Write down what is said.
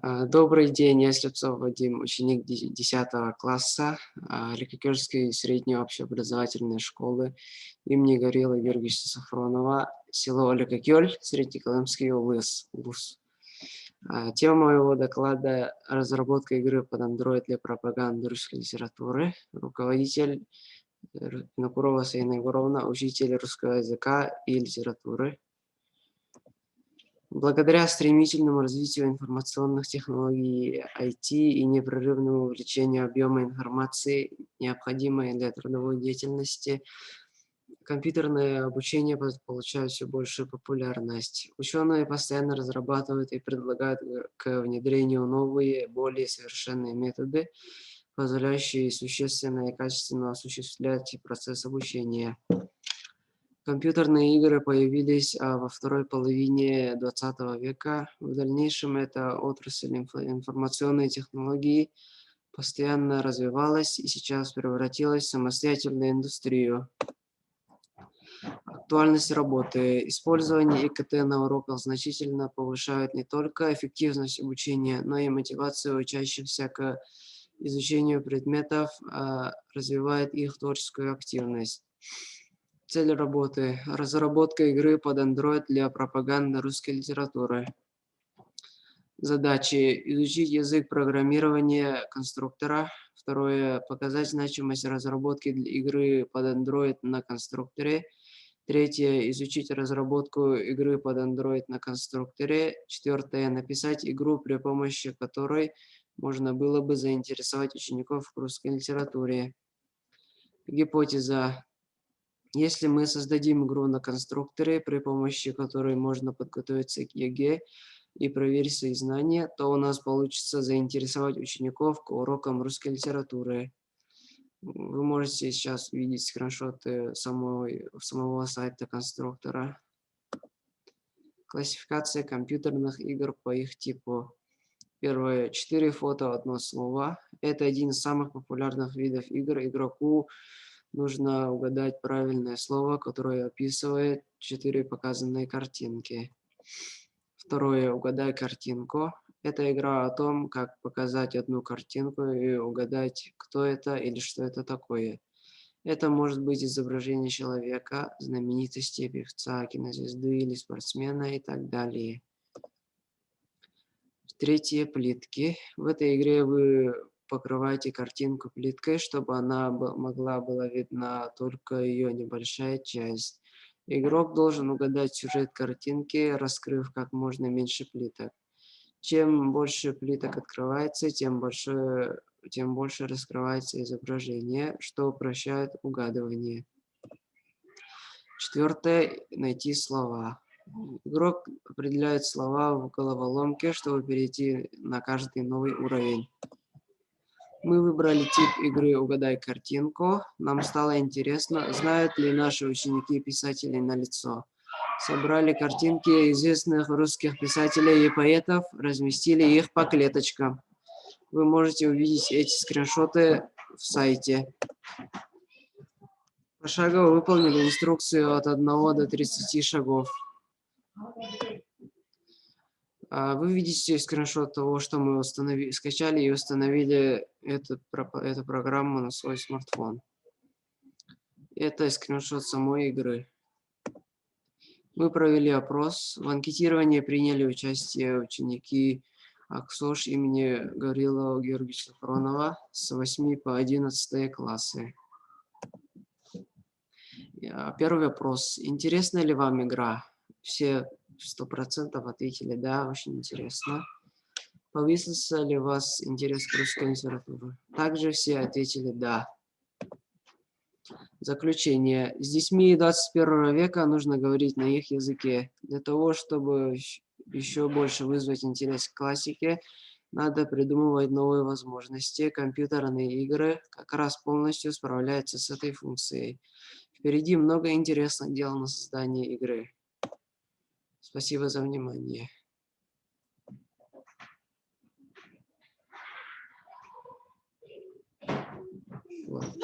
Добрый день, я Слепцов Вадим, ученик 10 класса Ликакерской средней общеобразовательной школы имени Гаврила Георгиевича Сафронова, село Ликакер, Среднеколымский ВУЗ. Тема моего доклада — разработка игры под Android для пропаганды русской литературы. Руководитель Накурова Саина Егоровна, учитель русского языка и литературы. Благодаря стремительному развитию информационных технологий IT и непрерывному увеличению объема информации, необходимой для трудовой деятельности, компьютерное обучение получает все большую популярность. Ученые постоянно разрабатывают и предлагают к внедрению новые, более совершенные методы, позволяющие существенно и качественно осуществлять процесс обучения. Компьютерные игры появились во второй половине 20 века. В дальнейшем эта отрасль информационной технологии постоянно развивалась и сейчас превратилась в самостоятельную индустрию. Актуальность работы. Использование ИКТ на уроках значительно повышает не только эффективность обучения, но и мотивацию учащихся к изучению предметов, развивает их творческую активность. Цель работы. Разработка игры под Android для пропаганды русской литературы. Задачи. Изучить язык программирования конструктора. Второе. Показать значимость разработки игры под Android на конструкторе. Третье. Изучить разработку игры под Android на конструкторе. Четвертое. Написать игру, при помощи которой можно было бы заинтересовать учеников в русской литературе. Гипотеза. Если мы создадим игру на конструкторе, при помощи которой можно подготовиться к ЕГЭ и проверить свои знания, то у нас получится заинтересовать учеников к урокам русской литературы. Вы можете сейчас видеть скриншоты самого сайта конструктора. Классификация компьютерных игр по их типу. Первое. 4 фото, 1 слово. Это один из самых популярных видов игр. Игроку нужно угадать правильное слово, которое описывает 4 показанные картинки. Второе. Угадай картинку. Это игра о том, как показать одну картинку и угадать, кто это или что это такое. Это может быть изображение человека, знаменитости, певца, кинозвезды или спортсмена и так далее. Третье. Плитки. В этой игре вы покрываете картинку плиткой, чтобы она могла была видна только ее небольшая часть. Игрок должен угадать сюжет картинки, раскрыв как можно меньше плиток. Чем больше плиток открывается, тем больше раскрывается изображение, что упрощает угадывание. Четвертое. Найти слова. Игрок определяет слова в головоломке, чтобы перейти на каждый новый уровень. Мы выбрали тип игры «Угадай картинку». Нам стало интересно, знают ли наши ученики писателей на лицо. Собрали картинки известных русских писателей и поэтов, разместили их по клеточкам. Вы можете увидеть эти скриншоты в сайте. Пошагово выполнили инструкцию от 1 до 30 шагов. Вы видите скриншот того, что мы скачали и установили эту программу на свой смартфон. Это скриншот самой игры. Мы провели опрос. В анкетировании приняли участие ученики АКСОШ имени Гаврила Георгиевича Сафронова с 8 по 11 классы. Первый вопрос. Интересна ли вам игра? Все 100% ответили «да», очень интересно. Повысился ли у вас интерес к русской литературе? Также все ответили «да». Заключение. С детьми 21 века нужно говорить на их языке. Для того, чтобы еще больше вызвать интерес к классике, надо придумывать новые возможности. Компьютерные игры как раз полностью справляются с этой функцией. Впереди много интересных дел на создание игры. Спасибо за внимание. Вот.